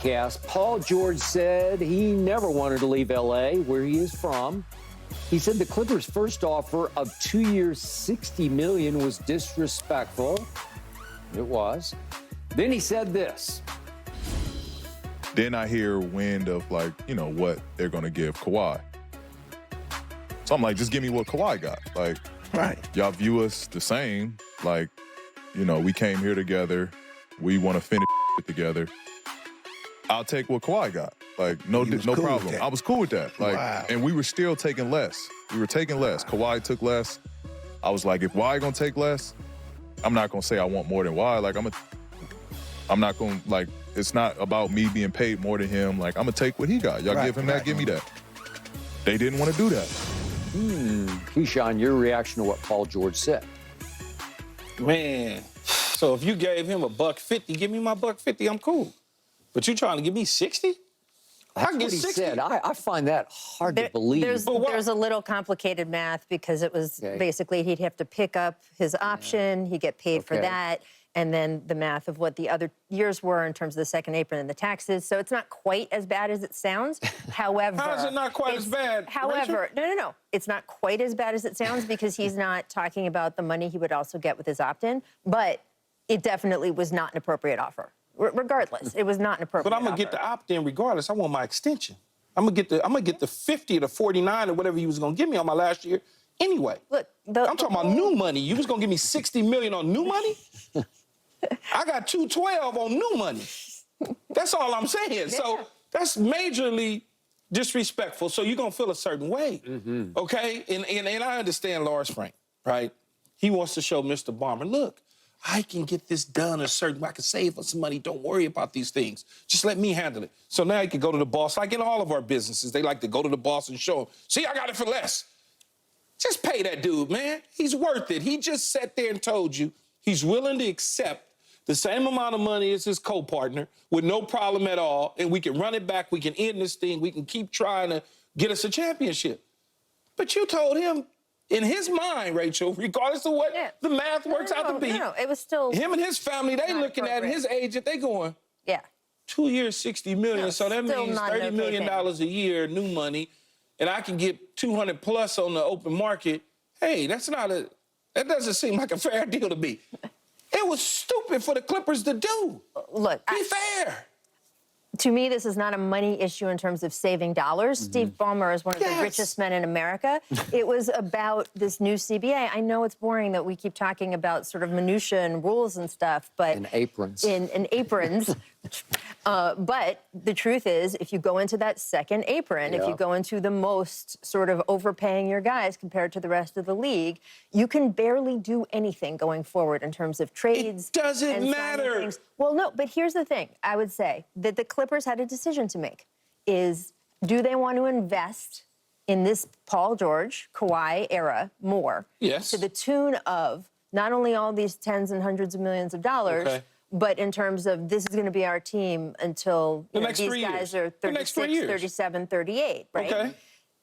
broadcast, Paul George said he never wanted to leave L.A., where he is from. He said the Clippers' first offer of 2 years, $60 million was disrespectful. It was. Then he said this. Then I hear wind of, like, you know, what they're going to give Kawhi. So I'm like, just give me what Kawhi got. Like, right. Y'all view us the same. Like, you know, we came here together. We want to finish together. I'll take what Kawhi got. Like, no cool problem. I was cool with that. Like, wow. And we were still taking less. We were taking less. Kawhi took less. I was like, if Kawhi gonna take less, I'm not gonna say I want more than Kawhi. Like, I'm not gonna, like, it's not about me being paid more than him. Like, I'm gonna take what he got. Y'all give him that, give me that. They didn't want to do that. Keyshawn, your reaction to what Paul George said? Man, so if you gave him $150, give me my $150, I'm cool. But you trying to give me 60? That's what he said. I find that hard to believe. There's a little complicated math because it was basically he'd have to pick up his option, he'd get paid for that, and then the math of what the other years were in terms of the second apron and the taxes. So it's not quite as bad as it sounds. However, how is it not quite as bad? However, no. It's not quite as bad as it sounds because he's not talking about the money he would also get with his opt-in, but it definitely was not an appropriate offer. Regardless, it was not an appropriate But I'm gonna get the opt-in regardless. I want my extension. I'm gonna get the 50 or the 49 or whatever you was gonna give me on my last year anyway. Look, I'm talking about new money. You was gonna give me 60 million on new money? I got 212 on new money. That's all I'm saying. Yeah. So that's majorly disrespectful. So you're gonna feel a certain way, okay? And I understand Lars Frank, right? He wants to show Mr. Barmer, look, I can get this done a certain way. I can save us some money. Don't worry about these things. Just let me handle it. So now you can go to the boss. Like in all of our businesses, they like to go to the boss and show him, see, I got it for less. Just pay that dude, man. He's worth it. He just sat there and told you he's willing to accept the same amount of money as his co-partner with no problem at all, and we can run it back. We can end this thing. We can keep trying to get us a championship. But you told him, in his mind, Rachel, regardless of what the math works out to be, it was still him and his family, they looking at his agent, they going, 2 years, 60 million, so that means $30 million a year, new money, and I can get 200 plus on the open market. Hey, that doesn't seem like a fair deal to me. It was stupid for the Clippers to do. Look, be fair. To me, this is not a money issue in terms of saving dollars. Steve Ballmer is one of the richest men in America. It was about this new CBA. I know it's boring that we keep talking about sort of minutia and rules and stuff, but... And aprons. In aprons. But the truth is, if you go into that second apron, if you go into the most sort of overpaying your guys compared to the rest of the league, you can barely do anything going forward in terms of trades. It doesn't matter. Well, no, but here's the thing. I would say that the Clippers had a decision to make. Do they want to invest in this Paul George, Kawhi era more? Yes. To the tune of not only all these tens and hundreds of millions of dollars, but in terms of this is going to be our team until these guys are 36, 37, 38, right? Okay.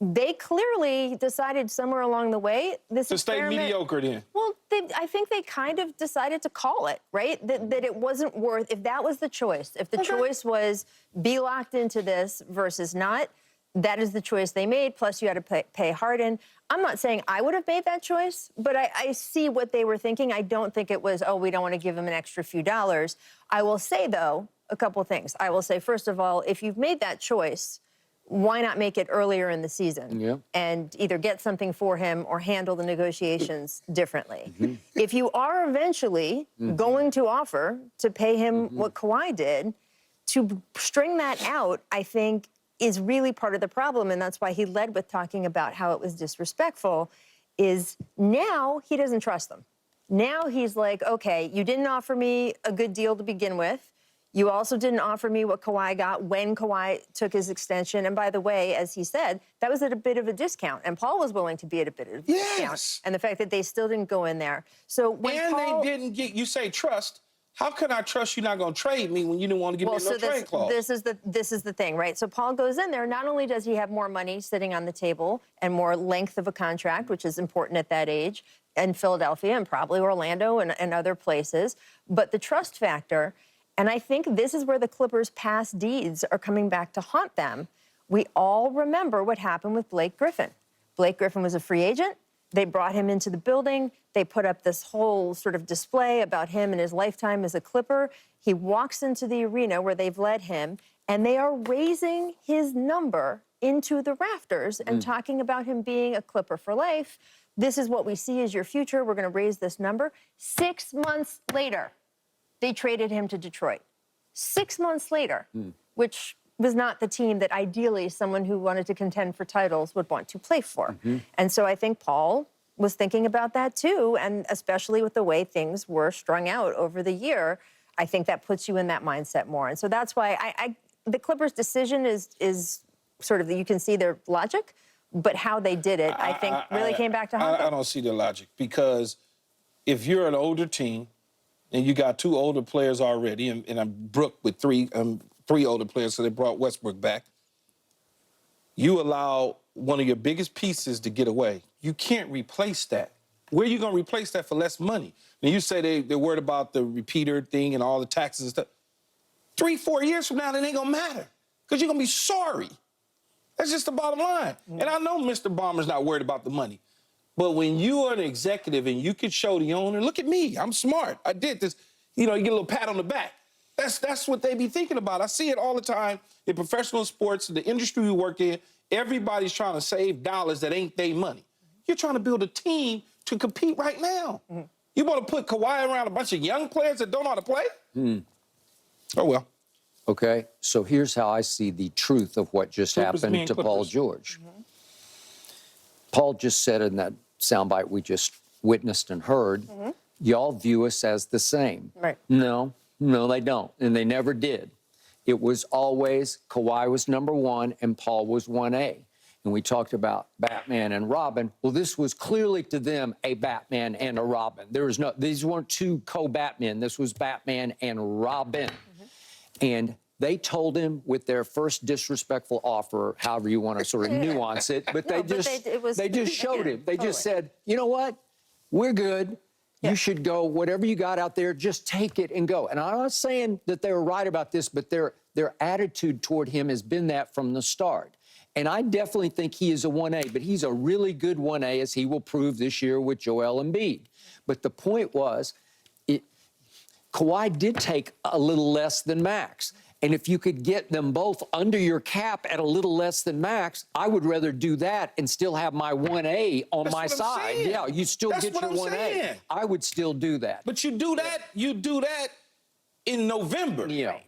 They clearly decided somewhere along the way this to stay mediocre then. Well, I think they kind of decided to call it, right? That it wasn't worth, if that was the choice, if the choice was be locked into this versus not, that is the choice they made, plus you had to pay Harden. I'm not saying I would have made that choice, but I see what they were thinking. I don't think it was, oh, we don't want to give him an extra few dollars. I will say, though, a couple things. I will say, first of all, if you've made that choice, why not make it earlier in the season and either get something for him or handle the negotiations differently? If you are eventually going to offer to pay him what Kawhi did, to string that out, I think, is really part of the problem, and that's why he led with talking about how it was disrespectful, is now he doesn't trust them. Now he's like, okay, you didn't offer me a good deal to begin with. You also didn't offer me what Kawhi got when Kawhi took his extension. And by the way, as he said, that was at a bit of a discount. And Paul was willing to be at a bit of a discount. And the fact that they still didn't go in there. So when they didn't get, you say trust. How can I trust you're not going to trade me when you didn't want to give me no trade clause? This is the thing, right? So Paul goes in there. Not only does he have more money sitting on the table and more length of a contract, which is important at that age, in Philadelphia and probably Orlando and other places, but the trust factor. And I think this is where the Clippers' past deeds are coming back to haunt them. We all remember what happened with Blake Griffin. Blake Griffin was a free agent. They brought him into the building. They put up this whole sort of display about him and his lifetime as a Clipper. He walks into the arena where they've led him, and they are raising his number into the rafters and talking about him being a Clipper for life. This is what we see as your future. We're going to raise this number. 6 months later, they traded him to Detroit. 6 months later, which was not the team that ideally someone who wanted to contend for titles would want to play for. And so I think Paul was thinking about that too, and especially with the way things were strung out over the year, I think that puts you in that mindset more. And so that's why the Clippers' decision is sort of, you can see their logic, but how they did it, I think, really came back to haunt them. I don't see the logic, because if you're an older team and you got 2 older players already, and I'm Brook with 3 older players, so they brought Westbrook back, you allow one of your biggest pieces to get away. You can't replace that. Where are you going to replace that for less money? And you say they're worried about the repeater thing and all the taxes and stuff. 3, 4 years from now, it ain't going to matter, because you're going to be sorry. That's just the bottom line. And I know Mr. Bomber's not worried about the money. But when you are an executive and you can show the owner, look at me, I'm smart, I did this, you get a little pat on the back. That's what they be thinking about. I see it all the time in professional sports, the industry we work in. Everybody's trying to save dollars that ain't their money. You're trying to build a team to compete right now. You want to put Kawhi around a bunch of young players that don't know how to play? Oh, well. Okay, so here's how I see the truth of what just happened to Paul George. Paul just said in that soundbite we just witnessed and heard, y'all view us as the same. Right. No, they don't, and they never did. It was always Kawhi was number 1 and Paul was 1A. And we talked about Batman and Robin. Well, this was clearly to them a Batman and a Robin. These weren't 2 co-Batmen. This was Batman and Robin. And they told him with their first disrespectful offer, however you want to sort of nuance it, but they just showed him. They just said, you know what? We're good. You should go, whatever you got out there, just take it and go. And I'm not saying that they were right about this, but their attitude toward him has been that from the start. And I definitely think he is a 1A, but he's a really good 1A, as he will prove this year with Joel Embiid. But the point was, Kawhi did take a little less than max. And if you could get them both under your cap at a little less than max, I would rather do that and still have my 1A on my side. Yeah, you still get your 1A. I would still do that. But you do that in November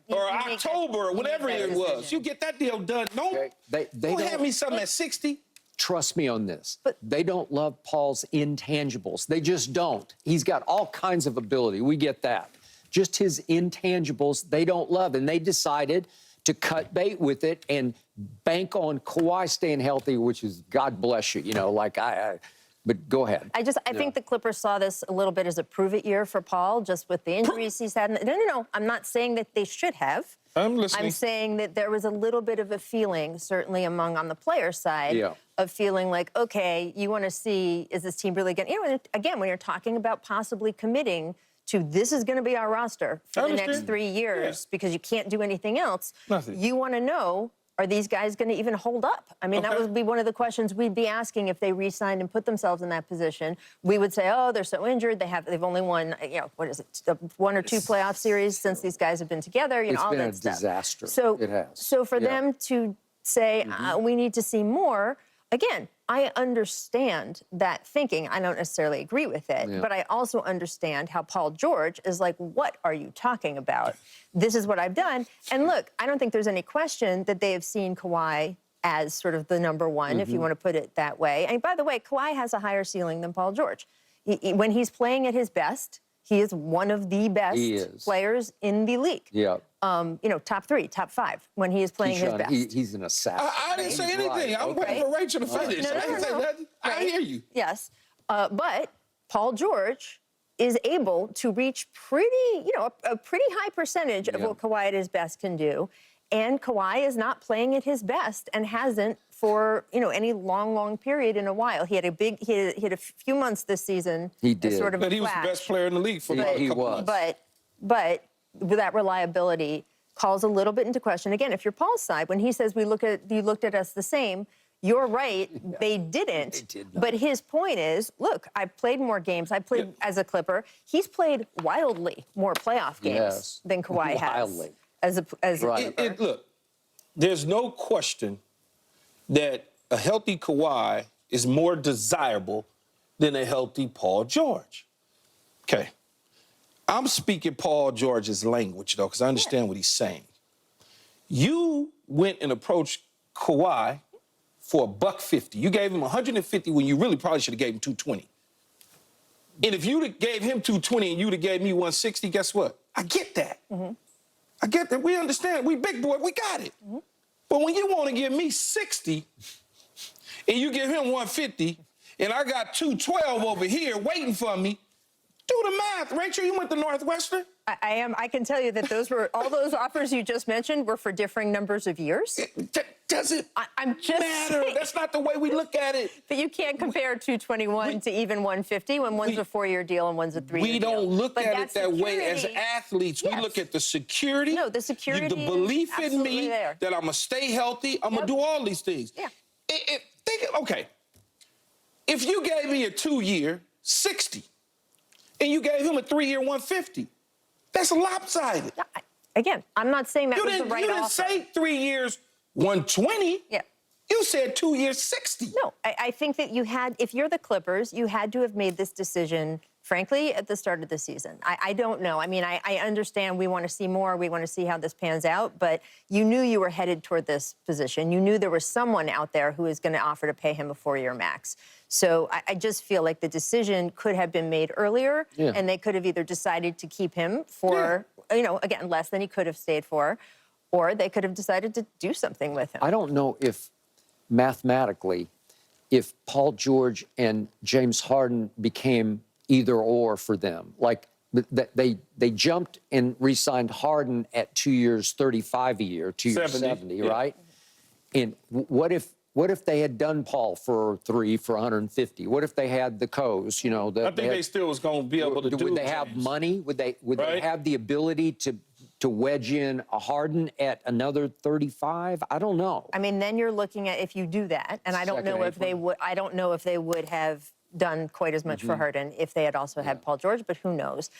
or October or whatever it was. You get that deal done. Don't have me something at 60. Trust me on this. But they don't love Paul's intangibles. They just don't. He's got all kinds of ability. We get that. Just his intangibles, they don't love. And they decided to cut bait with it and bank on Kawhi staying healthy, which is, God bless you, but go ahead. I think the Clippers saw this a little bit as a prove-it year for Paul, just with the injuries he's had. No. I'm not saying that they should have. I'm listening. I'm saying that there was a little bit of a feeling, certainly on the player side, of feeling like, okay, you want to see, is this team really going to, again, when you're talking about possibly committing to this is going to be our roster for the next 3 years because you can't do anything else, you want to know, are these guys going to even hold up? I mean, that would be one of the questions we'd be asking if they re-signed and put themselves in that position. We would say, oh, they're so injured. They've only won, 1 or 2 playoff series since these guys have been together. All that stuff. It's been a disaster. So, it has. So for them to say, we need to see more, again, I understand that thinking. I don't necessarily agree with it, but I also understand how Paul George is like, what are you talking about? This is what I've done. And look, I don't think there's any question that they have seen Kawhi as sort of the number 1, if you want to put it that way. And by the way, Kawhi has a higher ceiling than Paul George. When he's playing at his best, he is one of the best players in the league. Top 3, top 5 when he is playing his best. He's an assassin. I didn't say anything. I'm waiting for Rachel to finish. I didn't say nothing. I hear you. Yes. But Paul George is able to reach a pretty high percentage of what Kawhi at his best can do. And Kawhi is not playing at his best and hasn't for, any long period in a while. He had a few months this season. He did. Sort of but he was the best player in the league for a couple months. But that reliability calls a little bit into question. Again, if you're Paul's side, when he says you looked at us the same, you're right, they didn't. They did not. But his point is, look, I've played more games. I played as a Clipper. He's played wildly more playoff games than Kawhi Wildly. has as a Right. Clipper. Look, there's no question that a healthy Kawhi is more desirable than a healthy Paul George. Okay. I'm speaking Paul George's language, though, because I understand what he's saying. You went and approached Kawhi for $150. You gave him $150 when you really probably should have gave him $220. And if you'd have gave him $220 and you'd have gave me $160, guess what? I get that. I get that. We understand. We big boy. We got it. But when you want to give me $60 and you give him $150 and I got $212 over here waiting for me, do the math. Rachel, you went to Northwestern? I can tell you that those were all those offers you just mentioned were for differing numbers of years. Does it I'm just matter? saying. That's not the way we look at it. But you can't compare 221 to even 150 when one's a 4-year deal and one's a 3-year deal. We don't look But at it that way as security- athletes. We Yes. look at the security. No, the security the is belief in absolutely me there. that I'm going to stay healthy. I'm going to do all these things. Yeah. Okay. If you gave me a 2-year 60 and you gave him a 3-year 150, that's lopsided. Again, I'm not saying that You was the didn't, right you didn't offer. say 3 years 120. Yeah. You said 2 years 60. No, I think that if you're the Clippers, you had to have made this decision, frankly, at the start of the season. I don't know. I mean, I understand we want to see more. We want to see how this pans out. But you knew you were headed toward this position. You knew there was someone out there who was going to offer to pay him a 4-year max. So I just feel like the decision could have been made earlier, and they could have either decided to keep him for, again, less than he could have stayed for, or they could have decided to do something with him. I don't know if mathematically, if Paul George and James Harden became either or for them. Like they jumped and re-signed Harden at 2 years, 35 a year, 2 years, 70, right? And what if they had done Paul for 3 for 150? What if they had the Coes? I think they still was going to be able to do. Would they have money? Would they have the ability to wedge in a Harden at another 35? I don't know. I mean, then you're looking at if you do that, and I don't know if they would. I don't know if they would have done quite as much for Harden if they had also had Paul George, but who knows?